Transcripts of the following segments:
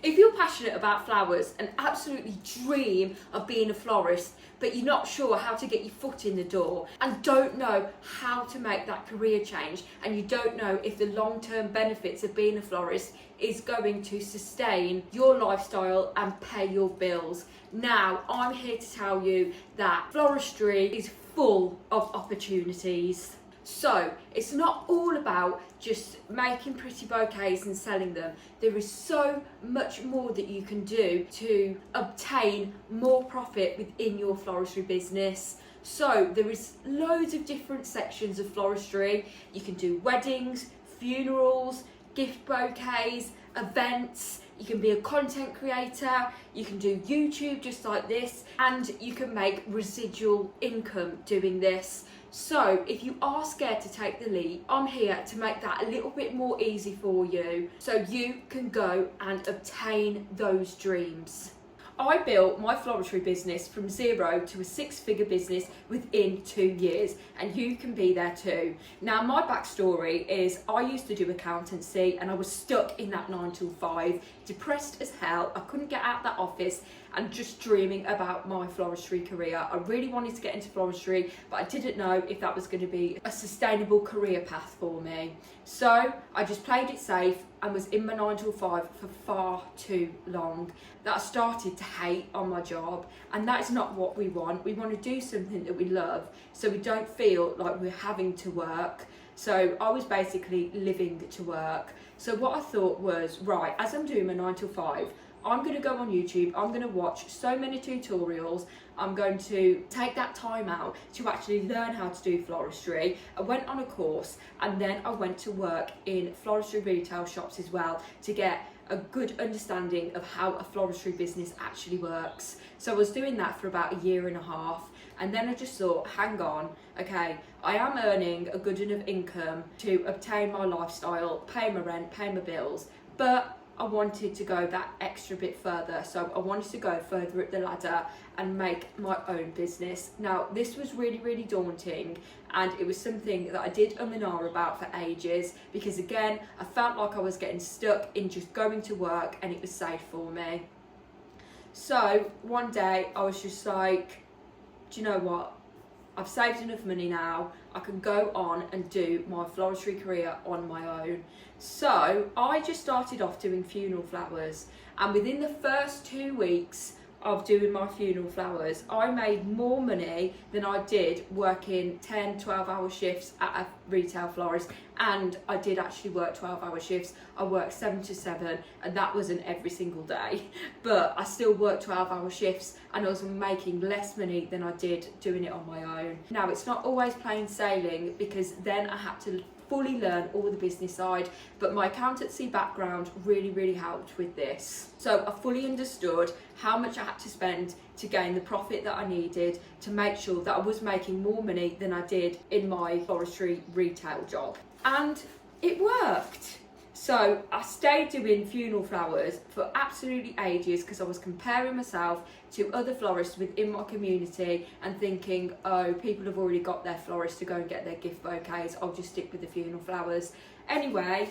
If you're passionate about flowers and absolutely dream of being a florist, but you're not sure how to get your foot in the door and don't know how to make that career change, and you don't know if the long-term benefits of being a florist is going to sustain your lifestyle and pay your bills, now I'm here to tell you that floristry is full of opportunities. So it's not all about just making pretty bouquets and selling them. There is so much more that you can do to obtain more profit within your floristry business. So there is loads of different sections of floristry. You can do weddings, funerals, gift bouquets, events. You can be a content creator, you can do YouTube just like this, and you can make residual income doing this. So if you are scared to take the leap, I'm here to make that a little bit more easy for you so you can go and obtain those dreams. I built my floristry business from 0 to a 6-figure business within 2 years, and you can be there too. Now, my backstory is I used to do accountancy and I was stuck in that 9 to 5, depressed as hell. I couldn't get out of that office and just dreaming about my floristry career. I really wanted to get into floristry, but I didn't know if that was going to be a sustainable career path for me. So I just played it safe and was in my 9 to 5 for far too long, that I started to hate on my job, and that is not what we want. We want to do something that we love so we don't feel like we're having to work. So I was basically living to work. So what I thought was, right, as I'm doing my 9 to 5, I'm going to go on YouTube, I'm going to watch so many tutorials, I'm going to take that time out to actually learn how to do floristry. I went on a course and then I went to work in floristry retail shops as well to get a good understanding of how a floristry business actually works. So I was doing that for about 1.5 years, and then I just thought, hang on, okay, I am earning a good enough income to obtain my lifestyle, pay my rent, pay my bills, but I wanted to go that extra bit further. So I wanted to go further up the ladder and make my own business. Now, this was really, really daunting, and it was something that I did and ah about for ages, because again, I felt like I was getting stuck in just going to work and it was safe for me. So one day I was just like, do you know what? I've saved enough money now, I can go on and do my floristry career on my own. So I just started off doing funeral flowers, and within the first 2 weeks of doing my funeral flowers, I made more money than I did working 10, 12-hour shifts at a retail florist. And I did actually work 12-hour shifts. I worked 7 to 7, and that wasn't every single day, but I still worked 12-hour shifts, and I was making less money than I did doing it on my own. Now, it's not always plain sailing, because then I had to fully learn all the business side, but my accountancy background really, really helped with this. So I fully understood how much I had to spend to gain the profit that I needed to make sure that I was making more money than I did in my floristry retail job. And it worked. So I stayed doing funeral flowers for absolutely ages, because I was comparing myself to other florists within my community and thinking, oh, people have already got their florists to go and get their gift bouquets, I'll just stick with the funeral flowers. Anyway,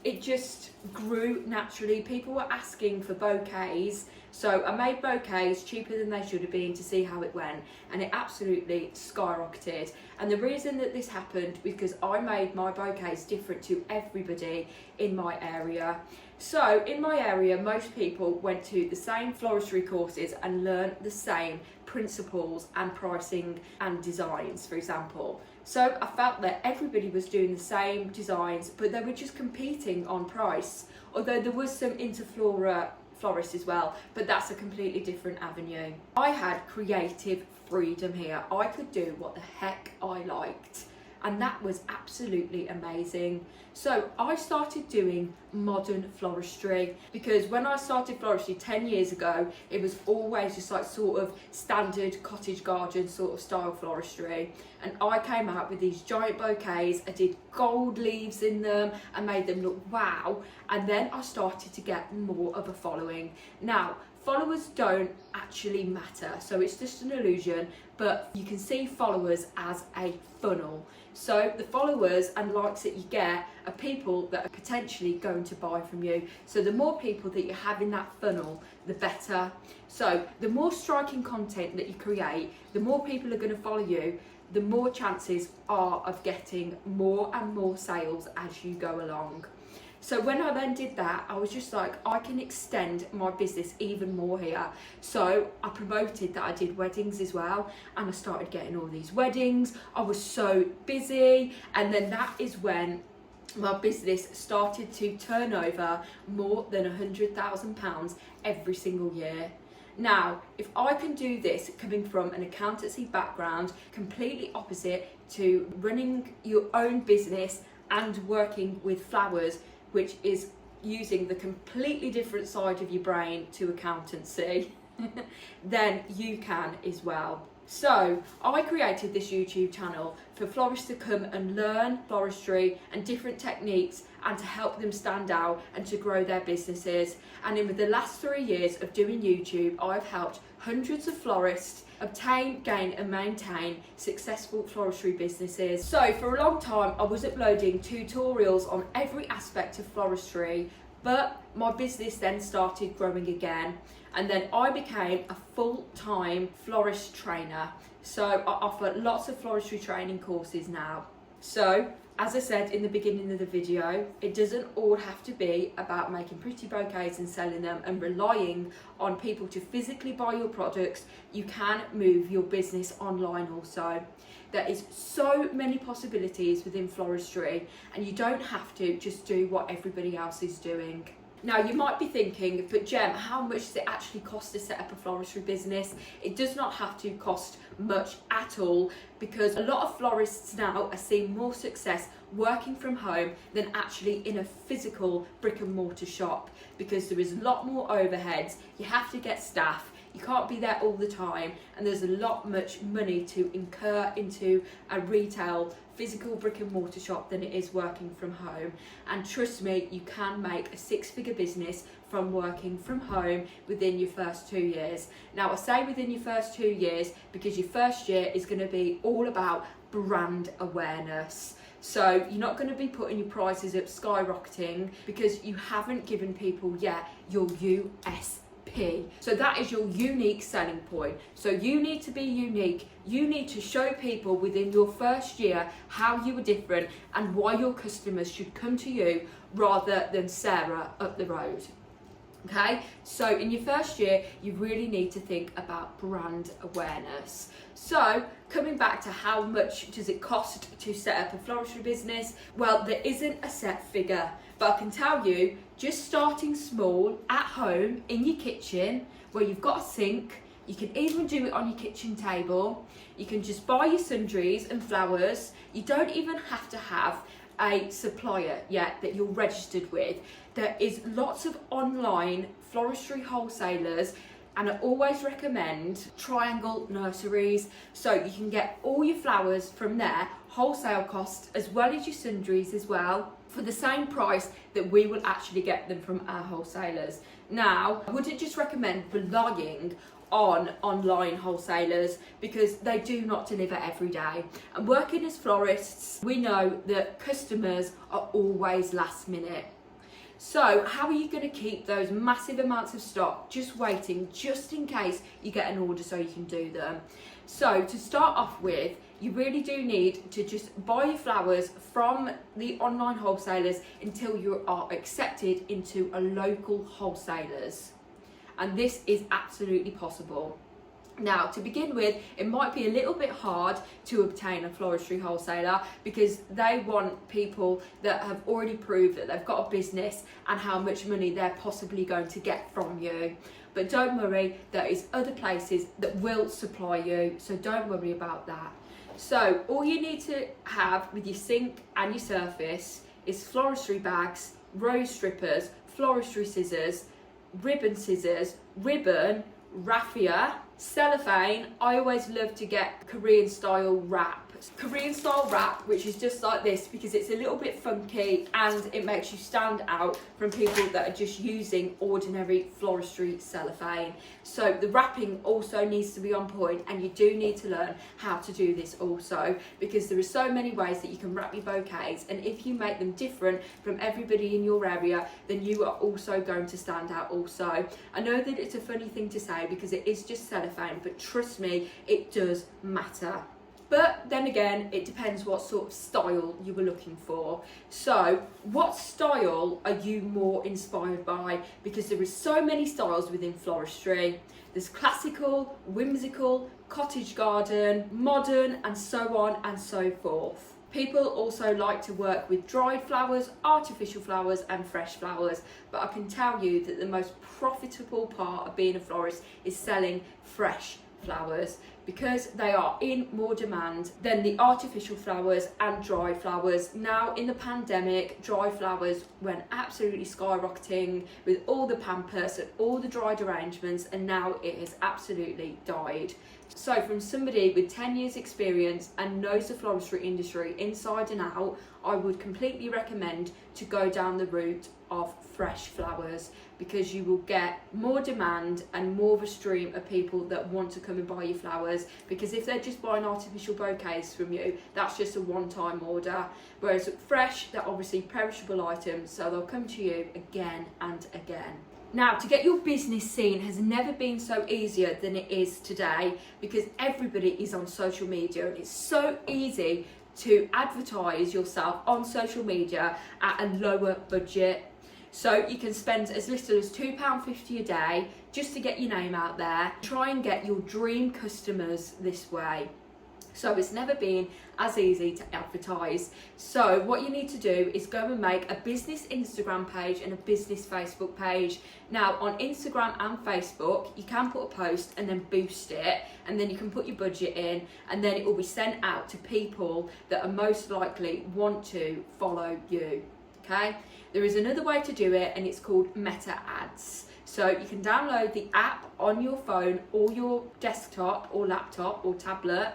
it just grew naturally. People were asking for bouquets, so I made bouquets cheaper than they should have been to see how it went, and it absolutely skyrocketed. And the reason that this happened was because I made my bouquets different to everybody in my area. So in my area, most people went to the same floristry courses and learned the same principles and pricing and designs, for example. So I felt that everybody was doing the same designs, but they were just competing on price, although there was some interflora florists as well, but that's a completely different avenue. I had creative freedom here. I could do what the heck I liked, and that was absolutely amazing. So I started doing modern floristry, because when I started floristry 10 years ago, it was always just like sort of standard cottage garden sort of style floristry, and I came out with these giant bouquets. I did gold leaves in them and made them look wow, and then I started to get more of a following. Now, followers don't actually matter, so it's just an illusion, but you can see followers as a funnel. So the followers and likes that you get are people that are potentially going to buy from you. So the more people that you have in that funnel, the better. So the more striking content that you create, the more people are going to follow you, the more chances are of getting more and more sales as you go along. So when I then did that, I was just like, I can extend my business even more here. So I promoted that I did weddings as well, and I started getting all these weddings. I was so busy, and then that is when my business started to turn over more than £100,000 every single year. Now, if I can do this coming from an accountancy background, completely opposite to running your own business and working with flowers, which is using the completely different side of your brain to accountancy, then you can as well. So I created this YouTube channel for florists to come and learn floristry and different techniques, and to help them stand out and to grow their businesses. And in the last 3 years of doing YouTube, I've helped hundreds of florists obtain, gain and maintain successful floristry businesses. So for a long time I was uploading tutorials on every aspect of floristry, but my business then started growing again, and then I became a full-time florist trainer. So I offer lots of floristry training courses now. So as I said in the beginning of the video, it doesn't all have to be about making pretty bouquets and selling them and relying on people to physically buy your products. You can move your business online also. There is so many possibilities within floristry, and you don't have to just do what everybody else is doing. Now you might be thinking, but Jem, how much does it actually cost to set up a floristry business? It does not have to cost much at all, because a lot of florists now are seeing more success working from home than actually in a physical brick and mortar shop, because there is a lot more overheads. You have to get staff. You can't be there all the time, and there's a lot much money to incur into a retail physical brick and mortar shop than it is working from home. And trust me, you can make a 6-figure business from working from home within your first 2 years. Now I say within your first 2 years because your first year is going to be all about brand awareness. So you're not going to be putting your prices up skyrocketing, because you haven't given people yet your USP. So that is your unique selling point. So you need to be unique. You need to show people within your first year how you are different and why your customers should come to you rather than Sarah up the road. Okay, so in your first year, you really need to think about brand awareness. So coming back to how much does it cost to set up a floristry business? Well, there isn't a set figure, but I can tell you, just starting small at home in your kitchen, where you've got a sink, you can even do it on your kitchen table. You can just buy your sundries and flowers. You don't even have to have a supplier yet that you're registered with. There is lots of online floristry wholesalers, and I always recommend Triangle Nurseries. So you can get all your flowers from there, wholesale cost, as well as your sundries as well, for the same price that we will actually get them from our wholesalers. Now, I wouldn't just recommend relying on online wholesalers, because they do not deliver every day. And working as florists, we know that customers are always last minute. So how are you going to keep those massive amounts of stock just waiting, just in case you get an order so you can do them? So to start off with, you really do need to just buy your flowers from the online wholesalers until you are accepted into a local wholesalers. And this is absolutely possible. Now, to begin with, it might be a little bit hard to obtain a floristry wholesaler, because they want people that have already proved that they've got a business and how much money they're possibly going to get from you. But don't worry, there is other places that will supply you, so don't worry about that. So all you need to have with your sink and your surface is floristry bags, rose strippers, floristry scissors, ribbon, raffia, Cellophane, I always love to get Korean style wrap. Korean style wrap, which is just like this because it's a little bit funky and it makes you stand out from people that are just using ordinary floristry cellophane. So the wrapping also needs to be on point, and you do need to learn how to do this also, because there are so many ways that you can wrap your bouquets, and if you make them different from everybody in your area, then you are also going to stand out also. I know that it's a funny thing to say because it is just cellophane, but trust me, it does matter. But then again, it depends what sort of style you were looking for. So what style are you more inspired by? Because there is so many styles within floristry. There's classical, whimsical, cottage garden, modern, and so on and so forth. People also like to work with dried flowers, artificial flowers and fresh flowers, but I can tell you that the most profitable part of being a florist is selling fresh flowers, because they are in more demand than the artificial flowers and dry flowers. Now in the pandemic, dry flowers went absolutely skyrocketing with all the pampers and all the dried arrangements, and now it has absolutely died. So from somebody with 10 years experience and knows the floristry industry inside and out, I would completely recommend to go down the route of fresh flowers, because you will get more demand and more of a stream of people that want to come and buy your flowers, because if they're just buying artificial bouquets from you, that's just a one-time order, whereas fresh, they're obviously perishable items, so they'll come to you again and again. Now, to get your business seen has never been so easier than it is today, because everybody is on social media, and it's so easy to advertise yourself on social media at a lower budget. So you can spend as little as £2.50 a day just to get your name out there. Try and get your dream customers this way. So it's never been as easy to advertise. So what you need to do is go and make a business Instagram page and a business Facebook page. Now on Instagram and Facebook, you can put a post and then boost it, and then you can put your budget in, and then it will be sent out to people that are most likely want to follow you. Okay? There is another way to do it, and it's called meta ads. So you can download the app on your phone or your desktop or laptop or tablet,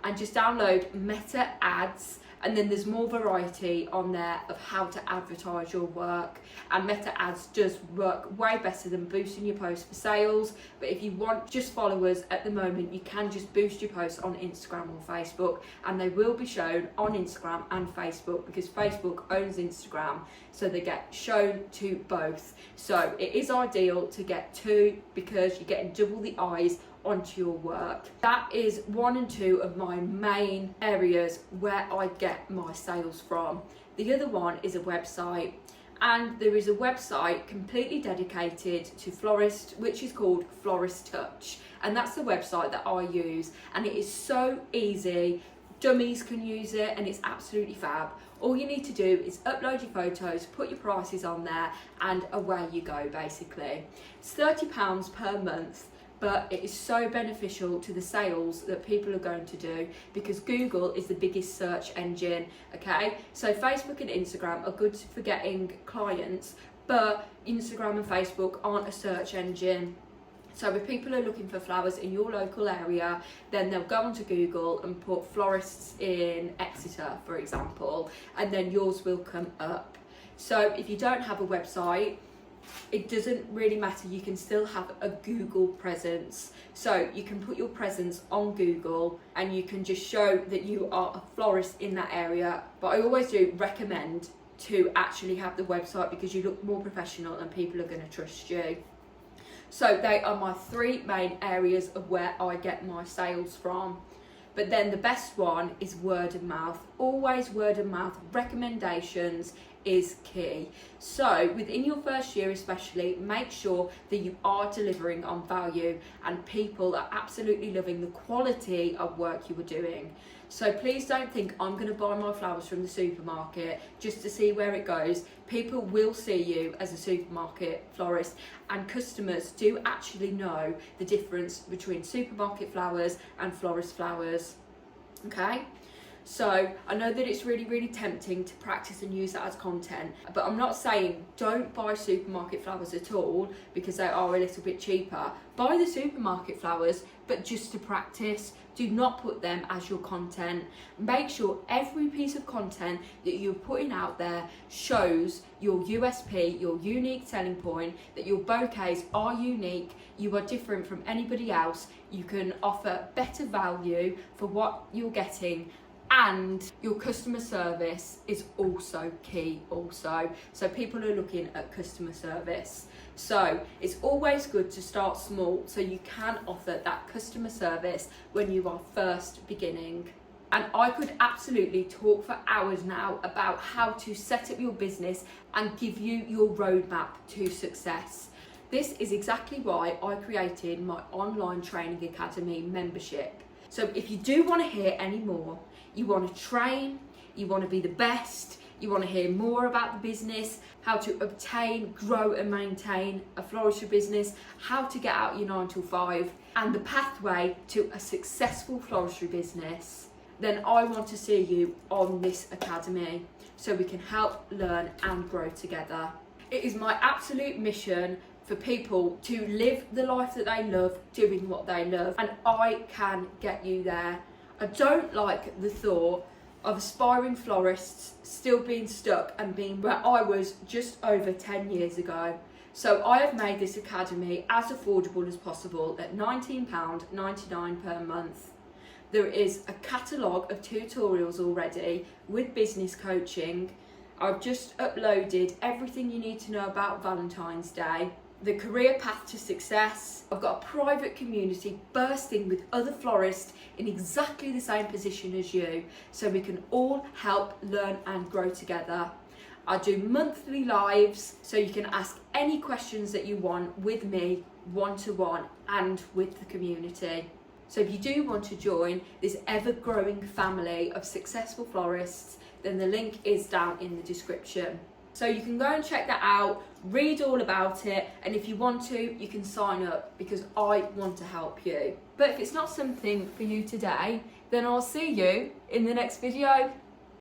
and just download meta ads, and then there's more variety on there of how to advertise your work. And meta ads does work way better than boosting your posts for sales, but if you want just followers at the moment, you can just boost your posts on Instagram or Facebook, and they will be shown on Instagram and Facebook, because Facebook owns Instagram, so they get shown to both. So it is ideal to get two, because you're getting double the eyes onto your work. That is 1 and 2 of my main areas where I get my sales from. The other one is a website, and there is a website completely dedicated to florists, which is called Florist Touch, and that's the website that I use, and it is so easy. Dummies can use it, and it's absolutely fab. All you need to do is upload your photos, put your prices on there, and away you go basically. It's £30 per month, but it is so beneficial to the sales that people are going to do, because Google is the biggest search engine, okay? So Facebook and Instagram are good for getting clients, but Instagram and Facebook aren't a search engine. So if people are looking for flowers in your local area, then they'll go onto Google and put florists in Exeter, for example, and then yours will come up. So if you don't have a website, it doesn't really matter, you can still have a Google presence. So you can put your presence on Google, and you can just show that you are a florist in that area. But I always do recommend to actually have the website, because you look more professional and people are going to trust you. So they are my 3 main areas of where I get my sales from. But then the best one is word of mouth. Always word of mouth. Recommendations is key. So within your first year especially, make sure that you are delivering on value and people are absolutely loving the quality of work you are doing. So please don't think I'm going to buy my flowers from the supermarket just to see where it goes. People will see you as a supermarket florist, and customers do actually know the difference between supermarket flowers and florist flowers. Okay? So I know that it's really tempting to practice and use that as content, but I'm not saying don't buy supermarket flowers at all because they are a little bit cheaper. Buy the supermarket flowers, but just to practice. Do not put them as your content. Make sure every piece of content that you're putting out there shows your USP, your unique selling point, that your bouquets are unique, you are different from anybody else, you can offer better value for what you're getting, and your customer service is also key also. So people are looking at customer service. So it's always good to start small so you can offer that customer service when you are first beginning. And I could absolutely talk for hours now about how to set up your business and give you your roadmap to success. This is exactly why I created my online training academy membership. So if you do want to hear any more, you want to train, you want to be the best, you want to hear more about the business, how to obtain, grow and maintain a floristry business, how to get out your 9 to 5, and the pathway to a successful floristry business, then I want to see you on this academy so we can help learn and grow together. It is my absolute mission for people to live the life that they love, doing what they love, and I can get you there. I don't like the thought of aspiring florists still being stuck and being where I was just over 10 years ago. So I have made this academy as affordable as possible at £19.99 per month. There is a catalogue of tutorials already with business coaching. I've just uploaded everything you need to know about Valentine's Day, the career path to success. I've got a private community bursting with other florists in exactly the same position as you, so we can all help learn and grow together. I do monthly lives, so you can ask any questions that you want with me, one-to-one, and with the community. So if you do want to join this ever-growing family of successful florists, then the link is down in the description. So you can go and check that out, read all about it, and if you want to, you can sign up because I want to help you. But if it's not something for you today, then I'll see you in the next video.